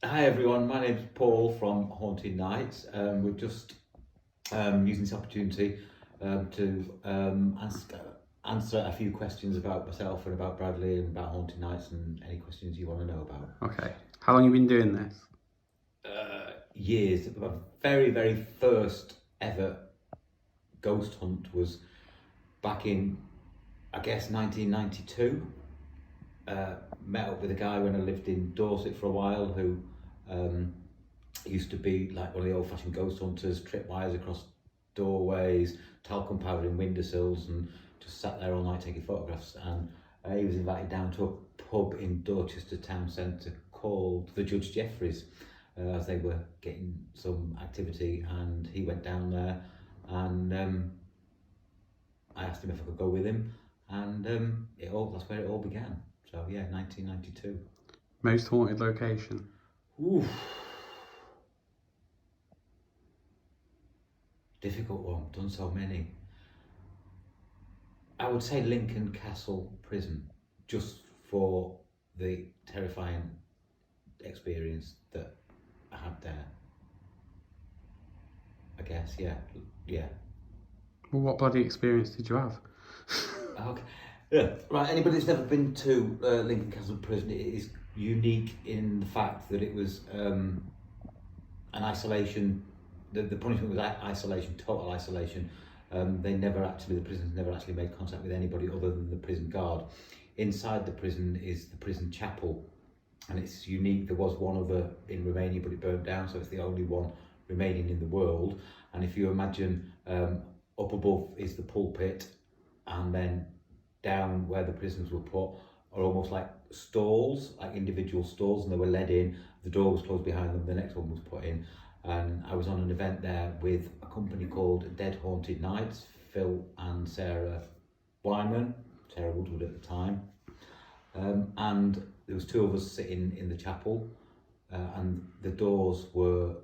Hi everyone, my name's Paul from Haunted Nights. We're just using this opportunity to answer a few questions about myself and about Bradley and about Haunted Nights and any questions you want to know about. Okay. How long have you been doing this? Years. My very first ever ghost hunt was back in, I guess, 1992. Met up with a guy when I lived in Dorset for a while who used to be like one of the old-fashioned ghost hunters, trip wires across doorways, talcum powder in windowsills, and just sat there all night taking photographs. And he was invited down to a pub in Dorchester town centre called the Judge Jeffreys, as they were getting some activity, and he went down there, and I asked him if I could go with him, and that's where it all began. So yeah, 1992. Most haunted location? Oof. Difficult one, done so many. I would say Lincoln Castle Prison, just for the terrifying experience that I had there. I guess, yeah. Well, what bloody experience did you have? Okay. Yeah. Right, anybody that's never been to Lincoln Castle Prison, it is unique in the fact that it was an isolation. The punishment was isolation, total isolation. The prisoners never actually made contact with anybody other than the prison guard. Inside the prison is the prison chapel, and it's unique. There was one other in Romania, but it burnt down, so it's the only one remaining in the world. And if you imagine, up above is the pulpit, and then down where the prisoners were put are almost like stalls, like individual stalls, and they were led in. The door was closed behind them, the next one was put in. And I was on an event there with a company called Dead Haunted Nights, Phil and Sarah Wyman, Sarah Woodward at the time. And there was two of us sitting in the chapel, and the doors were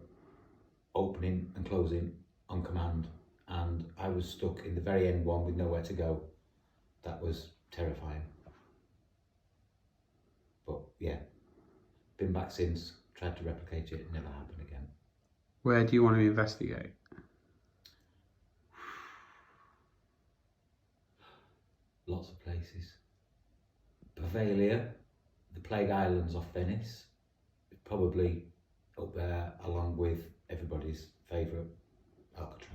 opening and closing on command, and I was stuck in the very end one with nowhere to go. That was terrifying. But yeah, been back since, tried to replicate it, never happened again. Where do you want to investigate? Lots of places. Pavalia, the Plague Islands off Venice, probably up there along with everybody's favourite, Alcatraz.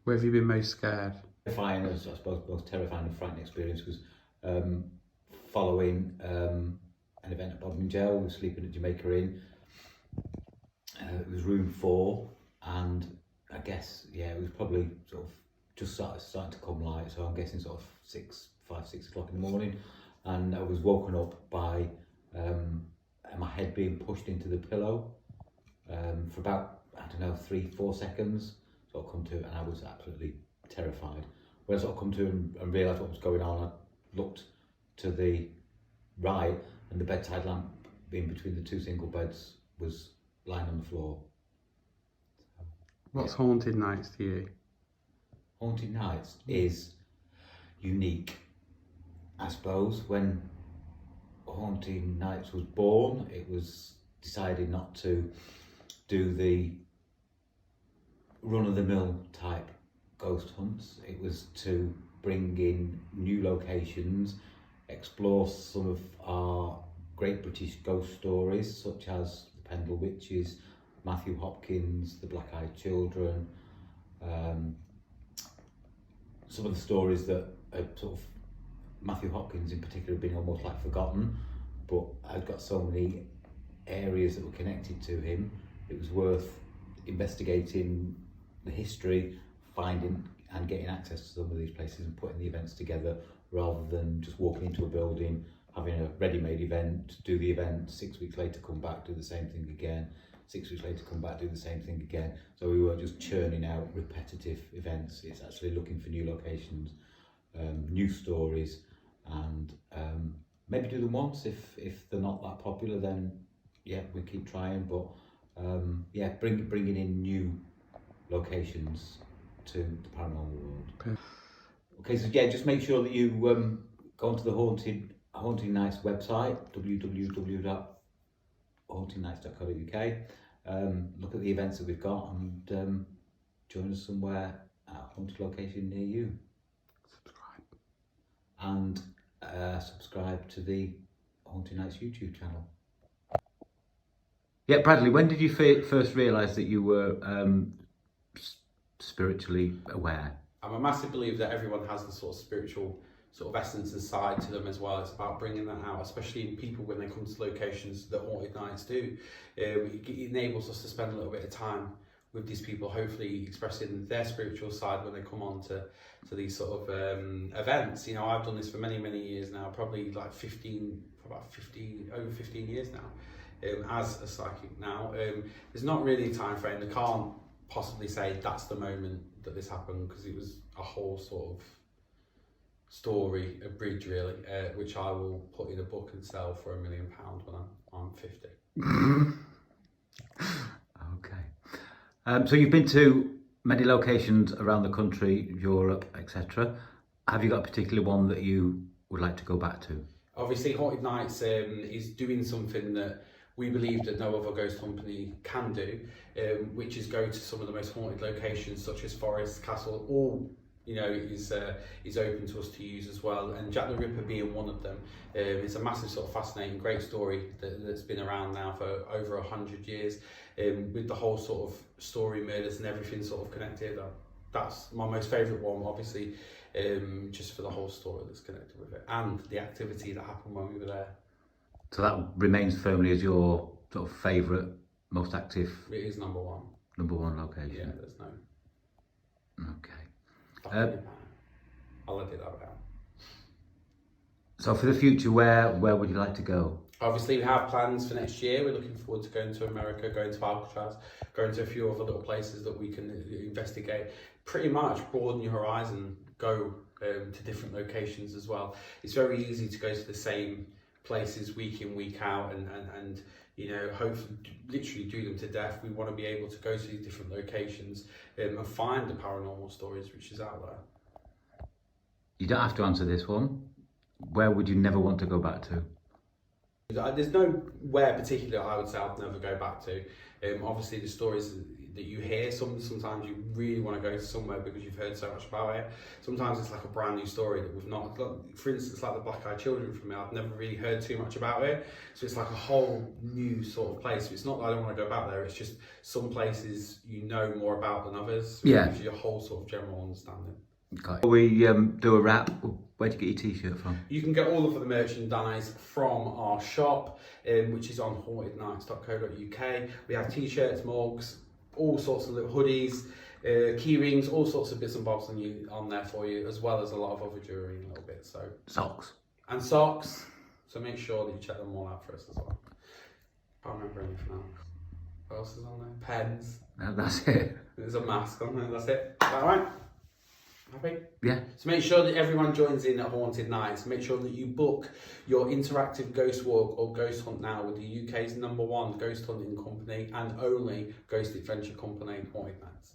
Where have you been most scared? Terrifying, I suppose, most terrifying and frightening experience was following an event at Bodmin Jail. We were sleeping at Jamaica Inn. It was room 4, and I guess, it was probably sort of just starting to come light, so I'm guessing sort of 6 o'clock in the morning, and I was woken up by my head being pushed into the pillow for about, 3-4 seconds. So I come to, and I was absolutely terrified. When I sort of come to and realised what was going on, I looked to the right, and the bedside lamp in between the two single beds was lying on the floor. What's Haunted Nights to you? Haunted Nights is unique. I suppose when Haunted Nights was born, it was decided not to do the run-of-the-mill type ghost hunts. It was to bring in new locations, explore some of our great British ghost stories, such as the Pendle Witches, Matthew Hopkins, the Black-Eyed Children, some of the stories that are sort of, Matthew Hopkins in particular, have been almost like forgotten, but I've got so many areas that were connected to him. It was worth investigating the history, finding and getting access to some of these places and putting the events together, rather than just walking into a building, having a ready-made event, do the event, 6 weeks later come back, do the same thing again, 6 weeks later come back, do the same thing again. So we weren't just churning out repetitive events, it's actually looking for new locations, new stories, and maybe do them once. If they're not that popular, then we keep trying, but bringing in new locations to the paranormal world. Okay, so just make sure that you go onto the Haunted Nights website, www hauntednights.co.uk. Look at the events that we've got and join us somewhere at a haunted location near you. Subscribe. And subscribe to the Haunted Nights YouTube channel. Yeah, Bradley, when did you first realise that you were spiritually aware? I'm a massive believer that everyone has the sort of spiritual sort of essence and side to them as well. It's about bringing that out, especially in people when they come to locations that Haunted Nights do. It enables us to spend a little bit of time with these people, hopefully expressing their spiritual side when they come on to these sort of events. You know, I've done this for many years now, probably like over 15 years now, as a psychic now. There's not really a time frame. They can't possibly say that's the moment that this happened, because it was a whole sort of story, a bridge really, which I will put in a book and sell for £1 million when I'm 50. Okay. So you've been to many locations around the country, Europe, etc. Have you got a particular one that you would like to go back to? Obviously, Haunted Nights is doing something that we believe that no other ghost company can do, which is go to some of the most haunted locations such as Forest, Castle, all, you know, is open to us to use as well, and Jack the Ripper being one of them. It's a massive sort of fascinating, great story that's been around now for over 100 years, with the whole sort of story, murders and everything sort of connected. That's my most favourite one, obviously, just for the whole story that's connected with it and the activity that happened when we were there. So that remains firmly as your sort of favourite, most active? It is number one. Number one location? Yeah, there's no... Okay. I'll edit that out. So for the future, where would you like to go? Obviously, we have plans for next year. We're looking forward to going to America, going to Alcatraz, going to a few other little places that we can investigate. Pretty much broaden your horizon, go to different locations as well. It's very easy to go to the same places week in, week out, and you know, hopefully literally do them to death. We want to be able to go to these different locations and find the paranormal stories which is out there. You don't have to answer this one. Where would you never want to go back to? There's nowhere particular I would say I'd never go back to. Obviously the stories that you hear, sometimes you really want to go to somewhere because you've heard so much about it. Sometimes it's like a brand new story that we've not, for instance, like the Black Eyed Children from me, I've never really heard too much about it. So it's like a whole new sort of place. So it's not that I don't want to go back there, it's just some places you know more about than others. So yeah. It gives you a whole sort of general understanding. Okay. We do a wrap. Where'd you get your t-shirt from? You can get all of the merchandise from our shop, which is on hauntednights.co.uk. We have t-shirts, mugs, all sorts of little hoodies, key rings, all sorts of bits and bobs on there for you, as well as a lot of other jewellery and a little bit. So socks. And socks. So make sure that you check them all out for us as well. Can't remember anything else. What else is on there? Pens. No, that's it. There's a mask on there. That's it. Is that right? Happy? Yeah. So make sure that everyone joins in at Haunted Nights. Make sure that you book your interactive ghost walk or ghost hunt now with the UK's #1 ghost hunting company and only ghost adventure company, Haunted Nights.